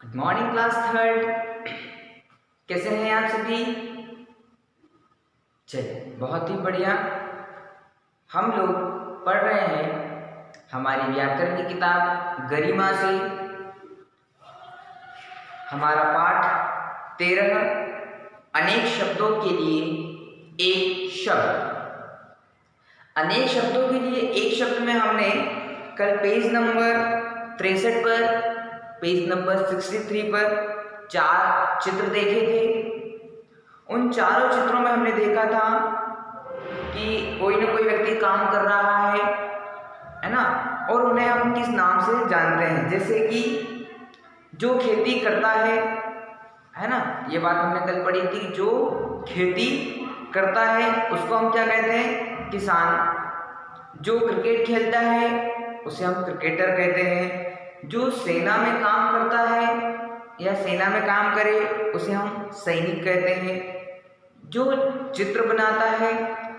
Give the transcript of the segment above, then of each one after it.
Good morning class third. कैसे हैं आप सभी? चलिए, बहुत ही बढ़िया। हम लोग पढ़ रहे हैं हमारी व्याकरण की किताब गरिमा से। हमारा पाठ 13, अनेक शब्दों के लिए एक शब्द। अनेक शब्दों के लिए एक शब्द में हमने कल पेज नंबर 63 पर, पेज नंबर 63 पर 4 चित्र देखे थे। उन चारों चित्रों में हमने देखा था कि कोई ना कोई व्यक्ति काम कर रहा है ना, और उन्हें हम किस नाम से जानते हैं। जैसे कि जो खेती करता है ना, ये बात हमने कल पढ़ी थी। जो खेती करता है उसको हम क्या कहते हैं? किसान। जो क्रिकेट खेलता है उसे हम क्रिकेटर कहते हैं। जो सेना में काम करता है या सेना में काम करे उसे हम सैनिक कहते हैं। जो चित्र बनाता है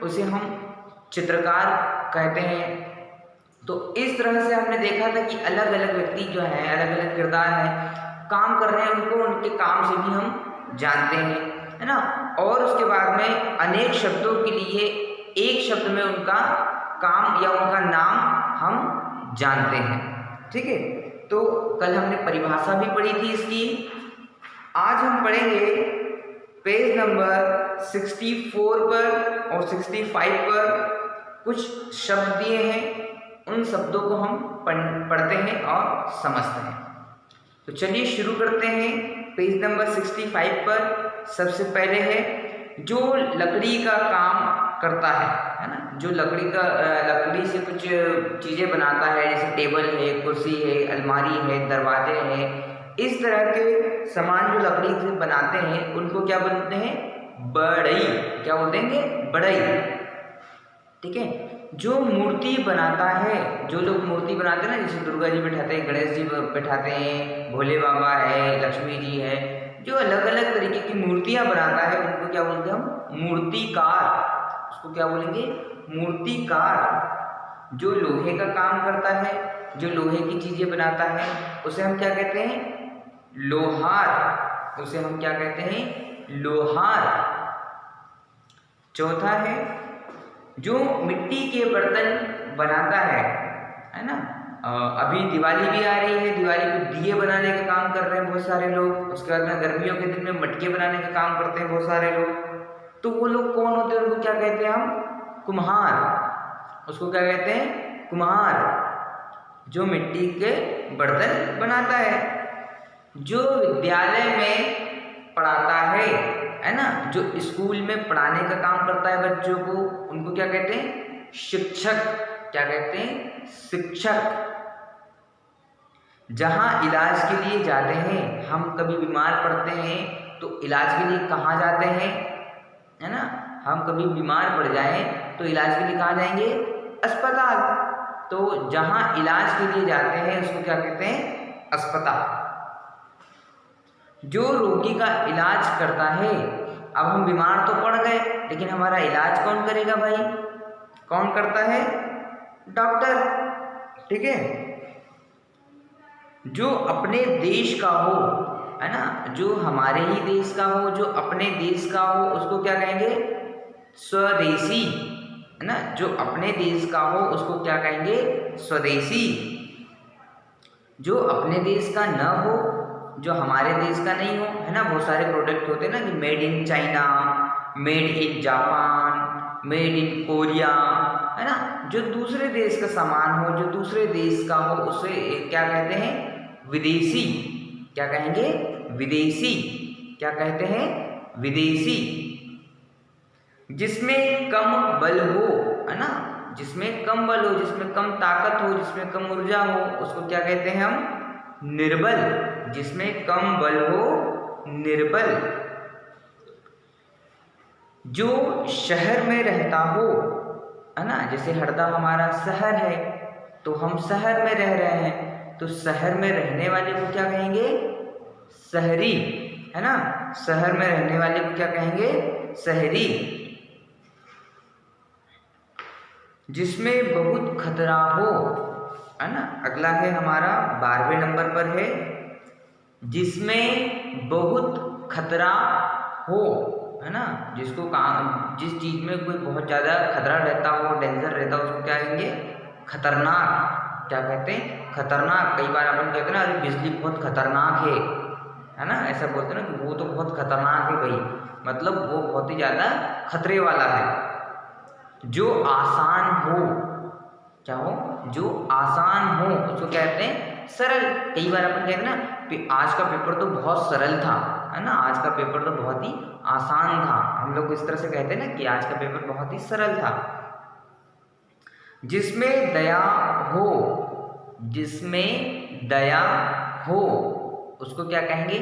उसे हम चित्रकार कहते हैं। तो इस तरह से हमने देखा था कि अलग अलग व्यक्ति जो है, अलग अलग किरदार है, काम कर रहे हैं, उनको उनके काम से भी हम जानते हैं, है ना। और उसके बाद में अनेक शब्दों के लिए एक शब्द में उनका काम या उनका नाम हम जानते हैं। ठीक है, तो कल हमने परिभाषा भी पढ़ी थी इसकी। आज हम पढ़ेंगे पेज नंबर 64 पर और 65 पर कुछ शब्द दिए हैं। उन शब्दों को हम पढ़ते हैं और समझते हैं। तो चलिए शुरू करते हैं। पेज नंबर 65 पर सबसे पहले है जो लकड़ी का काम करता है ना। जो लकड़ी से कुछ चीज़ें बनाता है, जैसे टेबल है, कुर्सी है, अलमारी है, दरवाजे हैं, इस तरह के सामान जो लकड़ी से बनाते हैं उनको क्या बोलते हैं? बढ़ई। क्या बोलते हैं? बढ़ई। ठीक है। जो मूर्ति बनाता है, जो लोग मूर्ति बनाते हैं ना, जैसे दुर्गा जी बैठाते हैं, गणेश जी बैठाते हैं, भोले बाबा है, लक्ष्मी जी है, जो अलग अलग तरीके की मूर्तियां बनाता है उनको क्या बोलते हैं? हम मूर्तिकार। उसको क्या बोलेंगे? मूर्तिकार। जो लोहे का काम करता है, जो लोहे की चीजें बनाता है उसे हम क्या कहते हैं? लोहार। उसे हम क्या कहते हैं? लोहार। चौथा है जो मिट्टी के बर्तन बनाता है ना। अभी दिवाली भी आ रही है, दिवाली को दिए बनाने का काम कर रहे हैं बहुत सारे लोग। उसके बाद में गर्मियों के दिन में मटके बनाने का काम करते हैं बहुत सारे लोग। तो वो लोग कौन होते हैं? उनको क्या कहते हैं हम? कुम्हार। उसको क्या कहते हैं? कुम्हार। जो मिट्टी के बर्तन बनाता है। जो विद्यालय में पढ़ाता है ना, जो स्कूल में पढ़ाने का काम करता है बच्चों को, उनको क्या कहते हैं? शिक्षक। क्या कहते हैं? शिक्षक। जहाँ इलाज के लिए जाते हैं, हम कभी बीमार पड़ते हैं तो इलाज के लिए कहाँ जाते हैं? है ना, हम कभी बीमार पड़ जाएं तो इलाज के लिए कहाँ जाएंगे? अस्पताल। तो जहाँ इलाज के लिए जाते हैं उसको क्या कहते हैं? अस्पताल। जो रोगी का इलाज करता है। अब हम बीमार तो पड़ गए, लेकिन हमारा इलाज कौन करेगा भाई? कौन करता है? डॉक्टर। ठीक है। जो अपने देश का हो, है ना, जो हमारे ही देश का हो, जो अपने देश का हो, उसको क्या कहेंगे? स्वदेशी। है ना, जो अपने देश का हो उसको क्या कहेंगे? स्वदेशी। जो अपने देश का न हो, जो हमारे देश का नहीं हो, है ना, बहुत सारे प्रोडक्ट होते हैं ना कि made in China, made in Japan, made in Korea, है ना। जो दूसरे देश का सामान हो, जो दूसरे देश का हो, उसे क्या कहते हैं? विदेशी। क्या कहेंगे? विदेशी। क्या कहते हैं? विदेशी। जिसमें कम बल हो, है ना, जिसमें कम बल हो, जिसमें कम ताकत हो, जिसमें कम ऊर्जा हो, उसको क्या कहते हैं हम? निर्बल। जिसमें कम बल हो, निर्बल। जो शहर में रहता हो, है ना, जैसे हरदा हमारा शहर है तो हम शहर में रह रहे हैं, तो शहर में रहने वाले को क्या कहेंगे? शहरी। है ना, शहर में रहने वाले को क्या कहेंगे? शहरी। जिसमें बहुत खतरा हो, है ना। अगला है हमारा 12वें नंबर पर है जिसमें बहुत खतरा हो, है ना, जिस चीज में कोई बहुत ज्यादा खतरा रहता हो, डेंजर रहता हो, उसको क्या कहेंगे? खतरनाक। क्या कहते हैं? खतरनाक। कई बार अपन कहते हैं ना, अरे बिजली बहुत खतरनाक है ना, ऐसा बोलते हैं ना कि वो तो बहुत खतरनाक है भाई, मतलब वो बहुत ही ज्यादा खतरे वाला है। जो आसान हो, क्या हो? जो आसान हो उसको कहते हैं सरल। कई बार अपन कहते हैं ना, आज का पेपर तो बहुत सरल था, है ना, आज का पेपर तो बहुत ही आसान था। हम लोग इस तरह से कहते हैं ना कि आज का पेपर बहुत ही सरल था। जिसमें दया हो, जिसमें दया हो उसको क्या कहेंगे?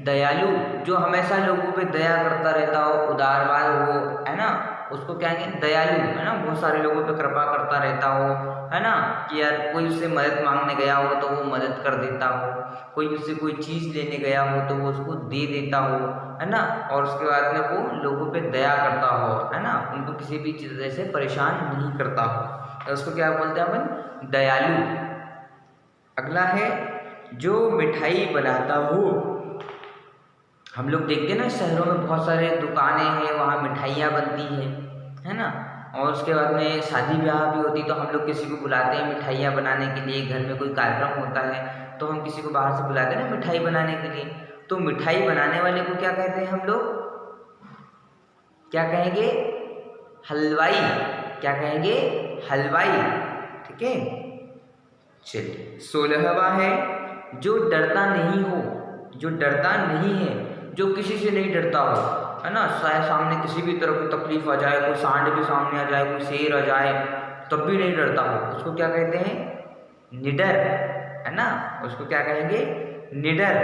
दयालु। जो हमेशा लोगों पे दया करता रहता हो, उदारवाद हो, है ना, उसको क्या कहेंगे? दयालु, है ना, बहुत सारे लोगों पे कृपा करता रहता हो, है ना, कि यार कोई उससे मदद मांगने गया हो तो वो मदद कर देता हो, कोई उससे कोई चीज़ लेने गया हो तो वो उसको दे देता हो, है ना, और उसके बाद में वो लोगों पे दया करता हो, है ना, उनको किसी भी चीज़ से परेशान नहीं करता हो, तो उसको क्या बोलते हैं अपन? दयालु। अगला है जो मिठाई बनाता हो। हम लोग देखते हैं ना, शहरों में बहुत सारे दुकानें हैं, वहाँ मिठाइयाँ बनती है ना, और उसके बाद में शादी ब्याह भी होती है तो हम लोग किसी को बुलाते हैं मिठाइयाँ बनाने के लिए। घर में कोई कार्यक्रम होता है तो हम किसी को बाहर से बुलाते हैं ना मिठाई बनाने के लिए। तो मिठाई बनाने वाले को क्या कहते हैं हम लोग? क्या कहेंगे? हलवाई। क्या कहेंगे? हलवाई। ठीक है, चलिए 16वां है जो डरता नहीं हो। जो डरता नहीं है, जो किसी से नहीं डरता हो, है ना, चाहे सामने किसी भी तरह की तकलीफ आ जाए, कोई सांड भी सामने आ जाए, कोई शेर आ जाए, तब भी नहीं डरता हो, उसको क्या कहते हैं? निडर, है ना, उसको क्या कहेंगे? निडर।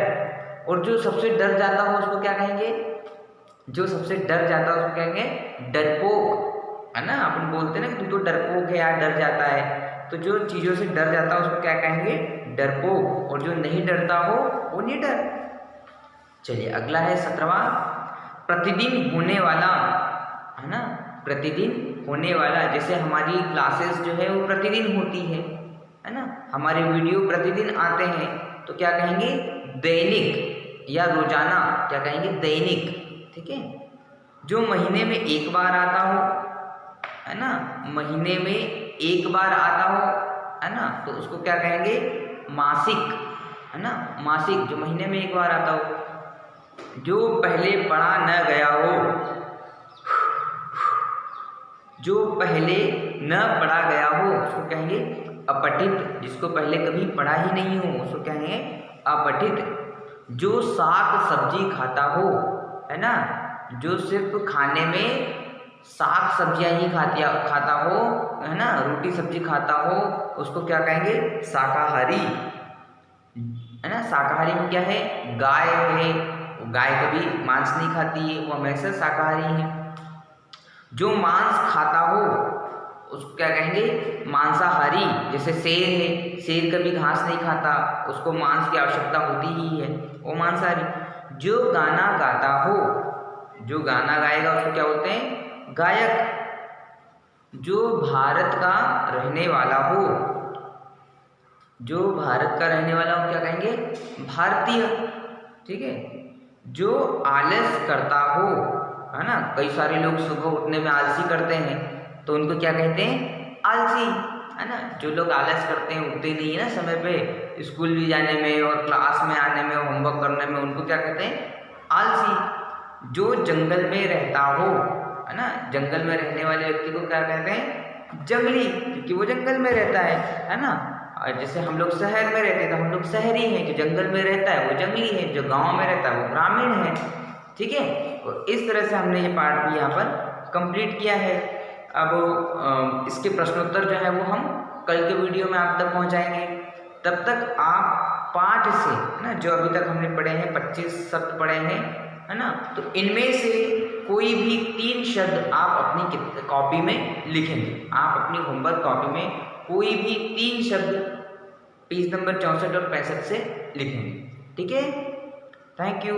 और जो सबसे डर जाता हो उसको क्या कहेंगे? जो सबसे डर जाता है उसको कहेंगे डरपोक, है ना। अपन बोलते हैं ना कि तू तो डरपोक है यार, डर जाता है, तो जो चीज़ों से डर जाता है उसको क्या कहेंगे? डरपोक। और जो नहीं डरता हो वो निडर। चलिए अगला है 17वां, प्रतिदिन होने वाला, है ना, प्रतिदिन होने वाला। जैसे हमारी क्लासेस जो है वो प्रतिदिन होती है ना, हमारे वीडियो प्रतिदिन आते हैं, तो क्या कहेंगे? दैनिक या रोजाना। क्या कहेंगे? दैनिक। ठीक है। जो महीने में एक बार आता हो, है ना, महीने में एक बार आता हो, है ना, तो उसको क्या कहेंगे? मासिक, है ना, मासिक। जो महीने में एक बार आता हो। जो पहले पढ़ा न गया हो, जो पहले न पढ़ा गया हो उसको कहेंगे अपठित। जिसको पहले कभी पढ़ा ही नहीं हो उसको कहेंगे अपठित। जो साग सब्जी खाता हो, है ना, जो सिर्फ खाने में साग सब्जियां ही खाता हो, है ना, रोटी सब्जी खाता हो, उसको क्या कहेंगे? शाकाहारी, है ना। शाकाहारी में क्या है? गाय है, गाय कभी मांस नहीं खाती है, वो हमेशा शाकाहारी है। जो मांस खाता हो उसको क्या कहेंगे? मांसाहारी। जैसे शेर है, शेर कभी घास नहीं खाता, उसको मांस की आवश्यकता होती ही है, वो मांसाहारी। जो गाना गाता हो, जो गाना गाएगा उसको क्या बोलते हैं? गायक। जो भारत का रहने वाला हो, जो भारत का रहने वाला हो क्या कहेंगे? भारतीय। ठीक है। जो आलस करता हो, है ना, कई सारे लोग सुबह उठने में आलसी करते हैं तो उनको क्या कहते हैं? आलसी, है ना। जो लोग आलस करते हैं, उठते नहीं है ना समय पे, स्कूल भी जाने में और क्लास में आने में, होमवर्क करने में, उनको क्या कहते हैं? आलसी। जो जंगल में रहता हो, है ना, जंगल में रहने वाले व्यक्ति को क्या कहते हैं? जंगली, क्योंकि वो जंगल में रहता है ना। और जैसे हम लोग शहर में रहते हैं तो हम लोग शहरी हैं, जो जंगल में रहता है वो जंगली है, जो गांव में रहता है वो ग्रामीण है। ठीक है। तो इस तरह से हमने ये पार्ट भी यहाँ पर कंप्लीट किया है। अब इसके प्रश्नोत्तर जो है वो हम कल के वीडियो में आप तक पहुँचाएंगे। तब तक आप पाठ से, है ना, जो अभी तक हमने पढ़े हैं 25 शब्द पढ़े हैं, है ना, तो इनमें से कोई भी 3 शब्द आप अपनी कॉपी में लिखेंगे। आप अपनी होमवर्क कॉपी में कोई भी 3 शब्द पेज नंबर 64 और 65 से लिखेंगे। ठीक है। Thank you.